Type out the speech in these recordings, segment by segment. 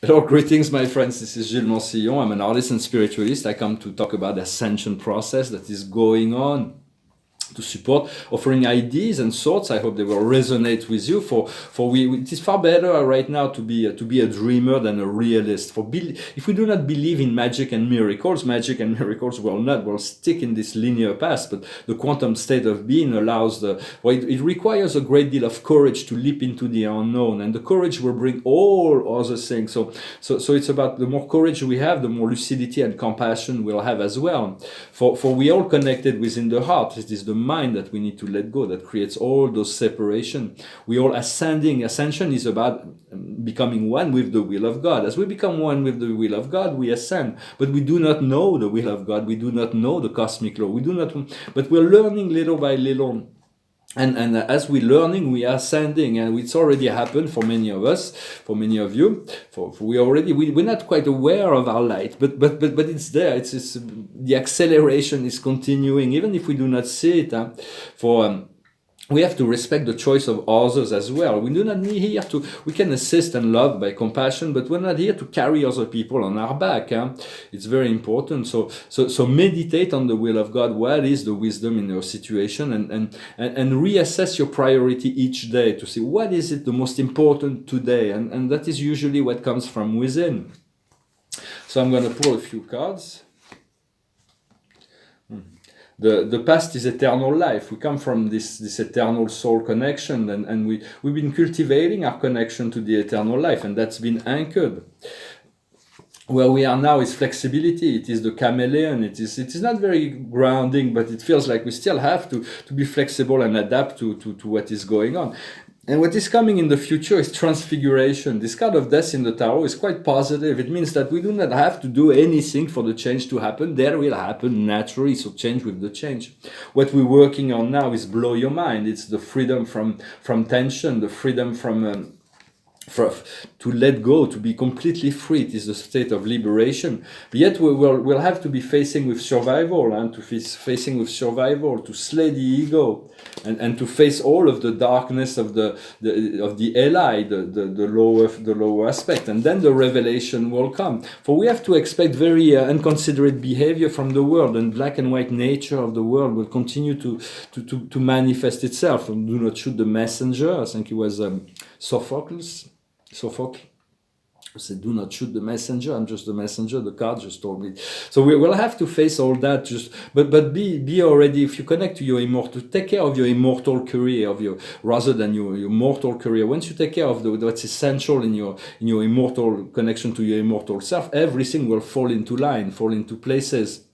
Hello, greetings, my friends. This is Gillesmansillon. I'm an artist and spiritualist. I come to talk about the ascension process that is going on to support, offering ideas and thoughts. I hope they will resonate with you. It is far better right now to be a dreamer than a realist. If we do not believe in magic and miracles will stick in this linear path. But the quantum state of being allows it requires a great deal of courage to leap into the unknown, and the courage will bring all other things. So it's about the more courage we have, the more lucidity and compassion we'll have as well. For we all connected within the heart. It is the mind that we need to let go that creates all those separation. We all ascending. Ascension is about becoming one with the will of God. As we become one with the will of God, we ascend. But we do not know the will of God. We do not know the cosmic law. We do not. But we're learning little by little. And as we're learning, we are ascending, and it's already happened for many of us, for many of you. We're not quite aware of our light, but it's there. It's the acceleration is continuing, even if we do not see it. We have to respect the choice of others as well. We do not need here we can assist and love by compassion, but we're not here to carry other people on our back. It's very important. So meditate on the will of God. What is the wisdom in your situation, and reassess your priority each day to see what is it the most important today. And that is usually what comes from within. So I'm going to pull a few cards. The past is eternal life. We come from this eternal soul connection, and we've been cultivating our connection to the eternal life, and that's been anchored. Where we are now is flexibility. It is the chameleon. It is not very grounding, but it feels like we still have to be flexible and adapt to what is going on. And what is coming in the future is transfiguration. This card of death in the tarot is quite positive. It means that we do not have to do anything for the change to happen. There will happen naturally, so change with the change. What we're working on now is blow your mind. It's the freedom from tension, the freedom to let go, to be completely free. It is a state of liberation. But yet we'll have to be facing with survival, and to slay the ego, and to face all of the darkness of the ally, the lower aspect, and then the revelation will come. For we have to expect very inconsiderate behavior from the world, and black and white nature of the world will continue to manifest itself. And do not shoot the messenger. I think it was Sophocles said, do not shoot the messenger. I'm just the messenger. The card just told me. So we will have to face all that. But be already. If you connect to your immortal, take care of your immortal career rather than your mortal career. Once you take care of what's essential in your immortal connection to your immortal self, everything will fall into line, fall into places.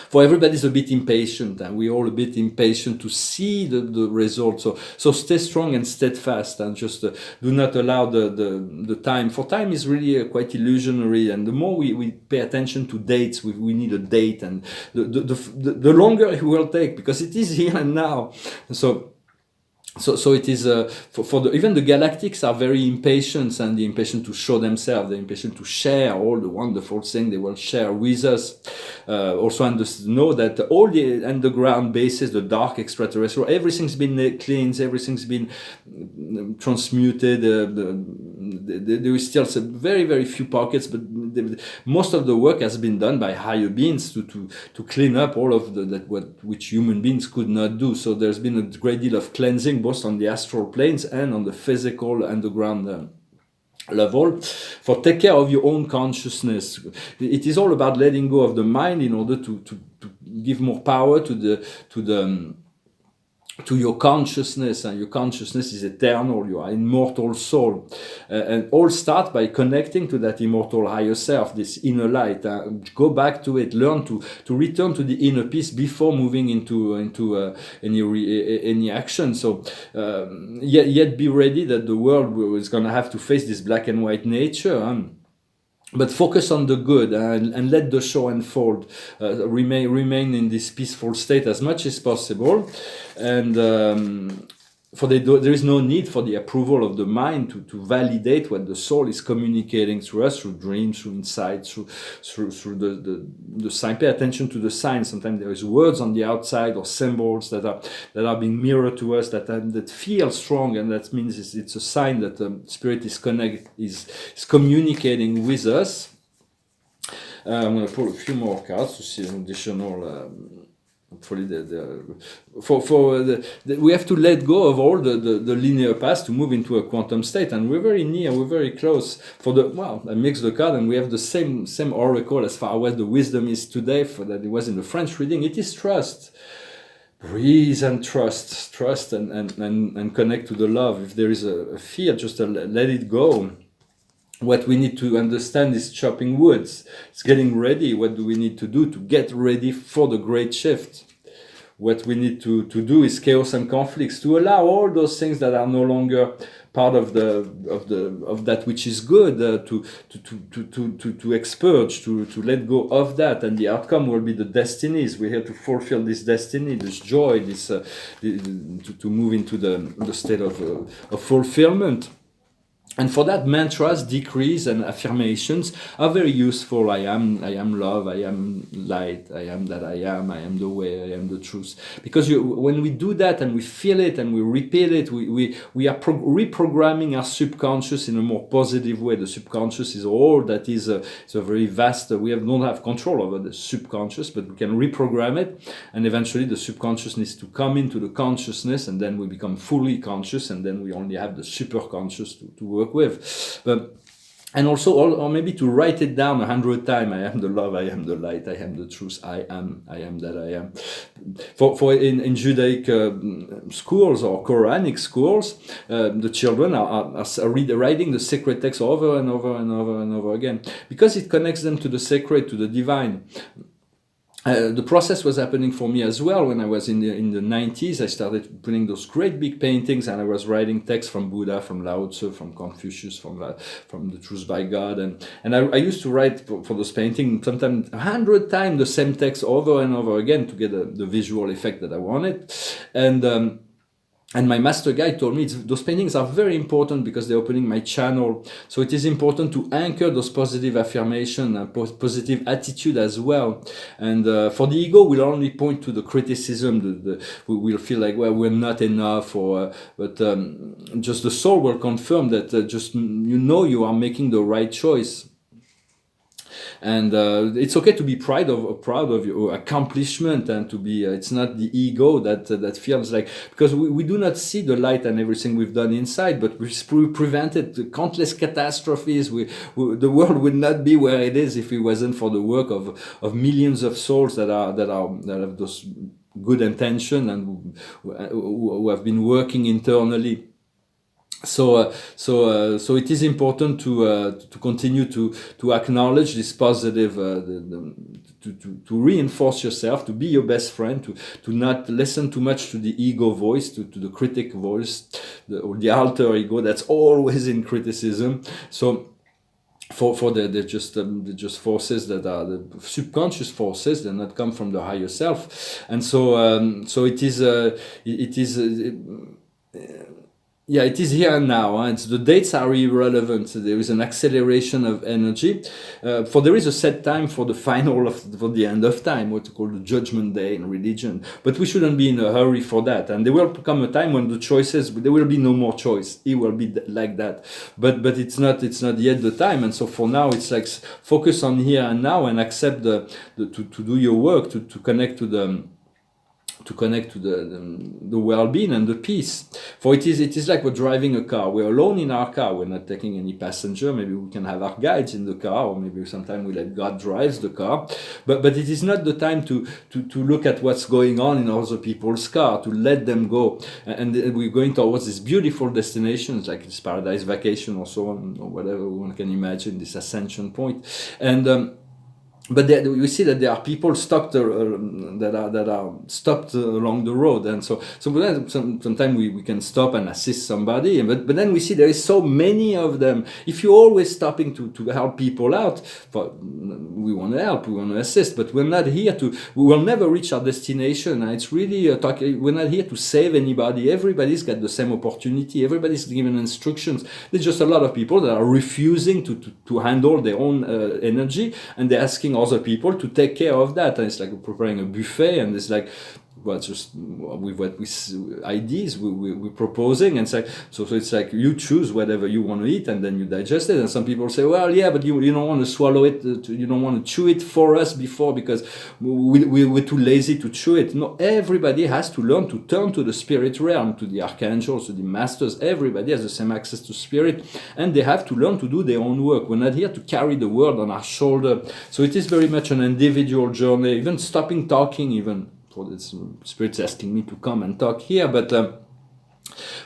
For everybody's a bit impatient, and we're all a bit impatient to see the results. So stay strong and steadfast, and just do not allow the time. For time is really quite illusionary, and the more we pay attention to dates, we need a date, and the longer it will take, because it is here and now. So it is even the galactics are very impatient, and they're impatient to show themselves. They're impatient to share all the wonderful things they will share with us. Also know that all the underground bases, the dark extraterrestrial, everything's been cleansed, everything's been transmuted. There is still some very, very few pockets, but most of the work has been done by higher beings to clean up all of which human beings could not do. So there's been a great deal of cleansing, both on the astral planes and on the physical underground level. For take care of your own consciousness. It is all about letting go of the mind in order to give more power to your consciousness, and your consciousness is eternal. You are immortal soul, and all start by connecting to that immortal higher self, this inner light. Go back to it. Learn to return to the inner peace before moving into any action. So yet be ready that the world is going to have to face this black and white nature. But focus on the good, and let the show unfold. Remain in this peaceful state as much as possible, and there is no need for the approval of the mind to validate what the soul is communicating through us, through dreams, through insights, through the sign. Pay attention to the signs. Sometimes there is words on the outside or symbols that are being mirrored to us that feel strong, and that means it's a sign that the spirit is communicating with us. I'm going to pull a few more cards to see an additional. Hopefully, we have to let go of all the linear paths to move into a quantum state, and we're very near, we're very close. I mixed the card, and we have the same oracle as far as the wisdom is today. For that, it was in the French reading. It is trust. Breathe and trust, and connect to the love. If there is a fear, just let it go. What we need to understand is chopping woods. It's getting ready. What do we need to do to get ready for the great shift? What we need to do is chaos and conflicts, to allow all those things that are no longer part of that which is good, to expurge, to let go of that, and the outcome will be the destinies. We have to fulfill this destiny, this joy, to move into the state of fulfillment. And for that, mantras, decrees, and affirmations are very useful. I am love, I am light, I am that I am the way, I am the truth. Because when we do that and we feel it and we repeat it, we are reprogramming our subconscious in a more positive way. The subconscious is all that is it's a very vast, don't have control over the subconscious, but we can reprogram it, and eventually the subconscious needs to come into the consciousness, and then we become fully conscious, and then we only have the superconscious to work with. And also, or maybe to write it down 100 times. I am the love, I am the light, I am the truth, I am that I am. For in Judaic schools or Quranic schools, the children are writing the sacred text over and over and over and over again, because it connects them to the sacred, to the divine. The process was happening for me as well. When I was in the 90s, I started putting those great big paintings, and I was writing texts from Buddha, from Lao Tzu, from Confucius, from the Truth by God, and I used to write for those paintings sometimes 100 times the same text over and over again to get the visual effect that I wanted, and my master guide told me those paintings are very important because they're opening my channel. So it is important to anchor those positive affirmation and positive attitude as well. And for the ego, we'll only point to the criticism. We'll feel like, well, we're not enough, but just the soul will confirm that you are making the right choice. And it's okay to be proud of your accomplishment, and to be it's not the ego that feels like, because we do not see the light and everything we've done inside, but we prevented countless catastrophes. The world would not be where it is if it wasn't for the work of millions of souls that have those good intention and who have been working internally. So it is important to continue to acknowledge this positive, to reinforce yourself, to be your best friend, to not listen too much to the ego voice, to the critic voice, or the alter ego that's always in criticism. So they're just forces that are the subconscious forces. They're not come from the higher self, and so it is. Yeah, it is here and now. It's the dates are irrelevant. There is an acceleration of energy. For there is a set time for the for the end of time, what you call the judgment day in religion. But we shouldn't be in a hurry for that. And there will come a time when there will be no more choice. It will be like that. But it's not yet the time. And so for now, it's like focus on here and now, and accept to do your work, to connect to the well-being and the peace. For it is like we're driving a car. We're alone in our car. We're not taking any passenger. Maybe we can have our guides in the car, or maybe sometimes we let God drive the car. But it is not the time to look at what's going on in other people's car, to let them go. And we're going towards these beautiful destinations, like this paradise vacation or so on, or whatever one can imagine, this ascension point. And but we see that there are people stuck that are stopped along the road, and so sometimes we can stop and assist somebody, but then we see there is so many of them. If you're always stopping to help people out, we want to help, we want to assist, but we're not here we will never reach our destination. It's really we're not here to save anybody. Everybody's got the same opportunity. Everybody's given instructions. There's just a lot of people that are refusing to handle their own energy, and they're asking other people to take care of that. And it's like preparing a buffet, and it's like, well, just with what ideas we're proposing, and so it's like you choose whatever you want to eat, and then you digest it. And some people say, well, yeah, but you don't want to swallow it, you don't want to chew it for us before, because we're too lazy to chew it. No, everybody has to learn to turn to the spirit realm, to the archangels, to the masters. Everybody has the same access to spirit, and they have to learn to do their own work. We're not here to carry the world on our shoulder. So it is very much an individual journey, even stopping talking, even for this spirit's asking me to come and talk here, but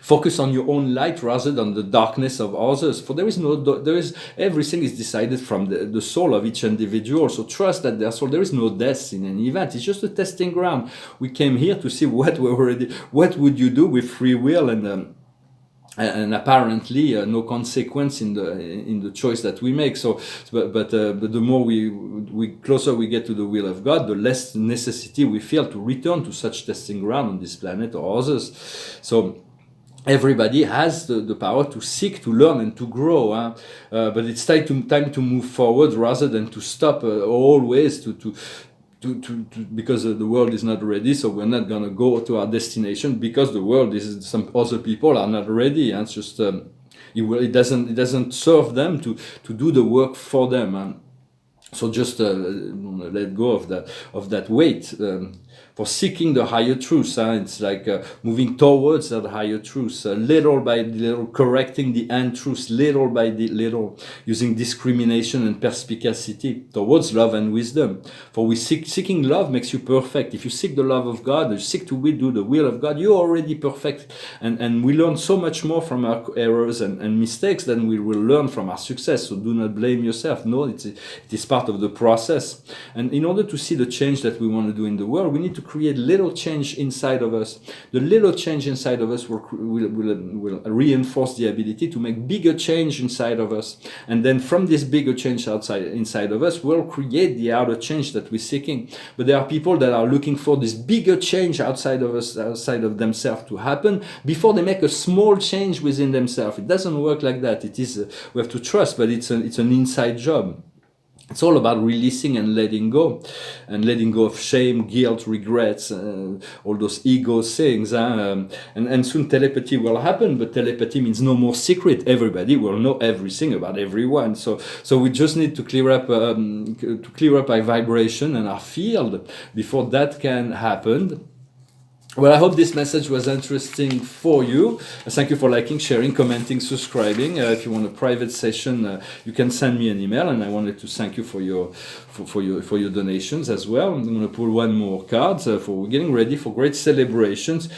focus on your own light rather than the darkness of others. For there is everything is decided from the soul of each individual. So trust that their soul. There is no death in any event. It's just a testing ground. We came here to see what would you do with free will, and apparently no consequence in the choice that we make. So, but the more we closer we get to the will of God, the less necessity we feel to return to such testing ground on this planet or others. So everybody has the power to seek, to learn, and to grow. But it's time to move forward rather than to stop always to because the world is not ready, so we're not gonna go to our destination because the world is, some other people are not ready. And it's just it doesn't serve them to do the work for them. So just let go of that weight. For seeking the higher truth, it's like moving towards that higher truth, little by little, correcting the untruth, little by little, using discrimination and perspicacity towards love and wisdom. For seeking love makes you perfect. If you seek the love of God, you seek to do the will of God, you're already perfect. And we learn so much more from our errors and mistakes than we will learn from our success. So do not blame yourself. No, it is part of the process. And in order to see the change that we want to do in the world, we need to create little change inside of us. The little change inside of us will reinforce the ability to make bigger change inside of us. And then from this bigger change inside of us, we'll create the outer change that we're seeking. But there are people that are looking for this bigger change outside of us, outside of themselves to happen before they make a small change within themselves. It doesn't work like that. It is, we have to trust, but it's an inside job. It's all about releasing and letting go of shame, guilt, regrets, all those ego things. And soon telepathy will happen, but telepathy means no more secret. Everybody will know everything about everyone. So we just need to clear up our vibration and our field before that can happen. Well, I hope this message was interesting for you. Thank you for liking, sharing, commenting, subscribing. If you want a private session, you can send me an email, and I wanted to thank you for your donations as well. I'm going to pull one more card for getting ready for great celebrations.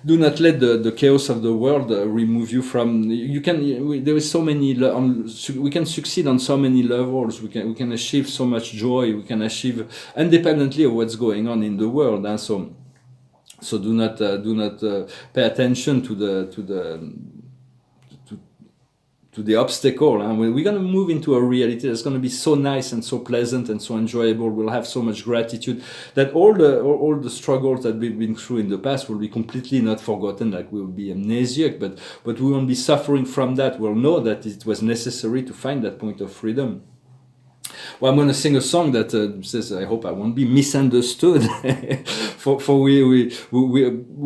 Do not let the chaos of the world remove you from. There is so many. We can succeed on so many levels. We can achieve so much joy. We can achieve independently of what's going on in the world. And so do not pay attention to the obstacle. And we're going to move into a reality that's going to be so nice and so pleasant and so enjoyable. We'll have so much gratitude that all the struggles that we've been through in the past will be completely not forgotten. Like we will be amnesiac, but we won't be suffering from that. We'll know that it was necessary to find that point of freedom. Well, I'm going to sing a song that says, "I hope I won't be misunderstood." for we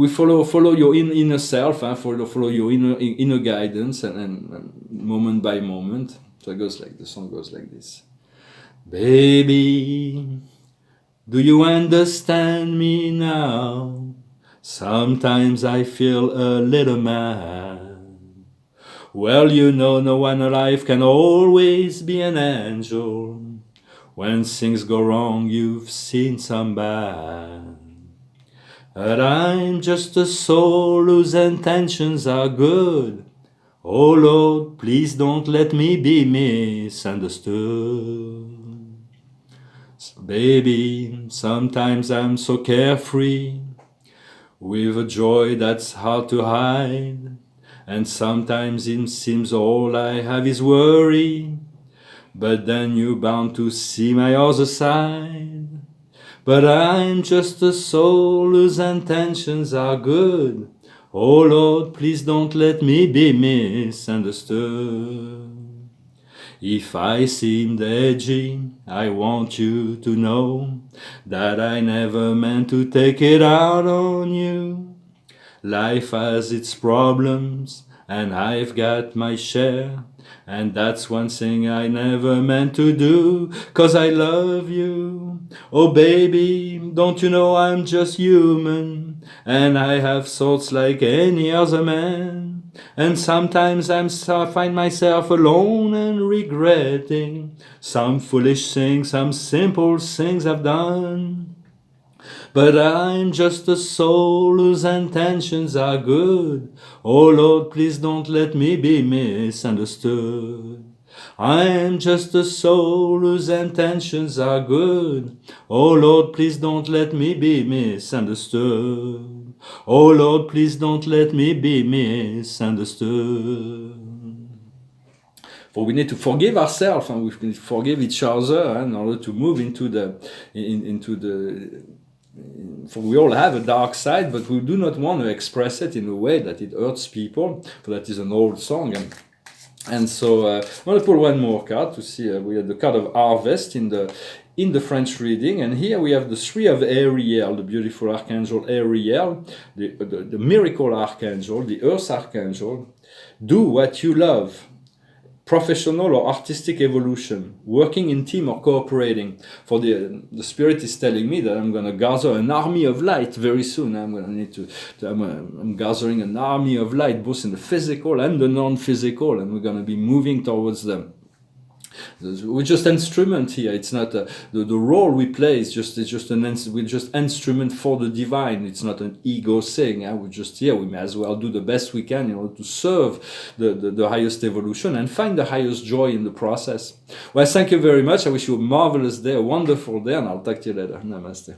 follow your inner self, follow your inner guidance, and moment by moment. So the song goes like this: Baby, do you understand me now? Sometimes I feel a little mad. Well, you know, no one alive can always be an angel. When things go wrong, you've seen some bad. But I'm just a soul whose intentions are good. Oh Lord, please don't let me be misunderstood. So baby, sometimes I'm so carefree, with a joy that's hard to hide, and sometimes it seems all I have is worry, but then you're bound to see my other side. But I'm just a soul whose intentions are good. Oh Lord, please don't let me be misunderstood. If I seemed edgy, I want you to know that I never meant to take it out on you. Life has its problems, and I've got my share, and that's one thing I never meant to do, 'cause I love you. Oh baby, don't you know I'm just human, and I have thoughts like any other man. And sometimes I find myself alone and regretting some foolish things, some simple things I've done. But I'm just a soul whose intentions are good. Oh Lord, please don't let me be misunderstood. I am just a soul whose intentions are good. Oh Lord, please don't let me be misunderstood. Oh Lord, please don't let me be misunderstood. For we need to forgive ourselves and we need to forgive each other in order to move into the for we all have a dark side, but we do not want to express it in a way that it hurts people. For that is an old song. And so I'm going to pull one more card to see. We have the card of Harvest in the French reading, and here we have the three of Ariel, the beautiful archangel Ariel, the miracle archangel, the earth archangel. Do what you love. Professional or artistic evolution, working in team or cooperating. For the spirit is telling me that I'm going to gather an army of light very soon. I'm going to need I'm gathering an army of light, both in the physical and the non-physical, and we're going to be moving towards them. We're just instrument here. It's not the role we play. We're just instrument for the divine. It's not an ego thing. We're just here. We may as well do the best we can in order to serve the highest evolution and find the highest joy in the process. Well, thank you very much. I wish you a marvelous day, a wonderful day, and I'll talk to you later. Namaste.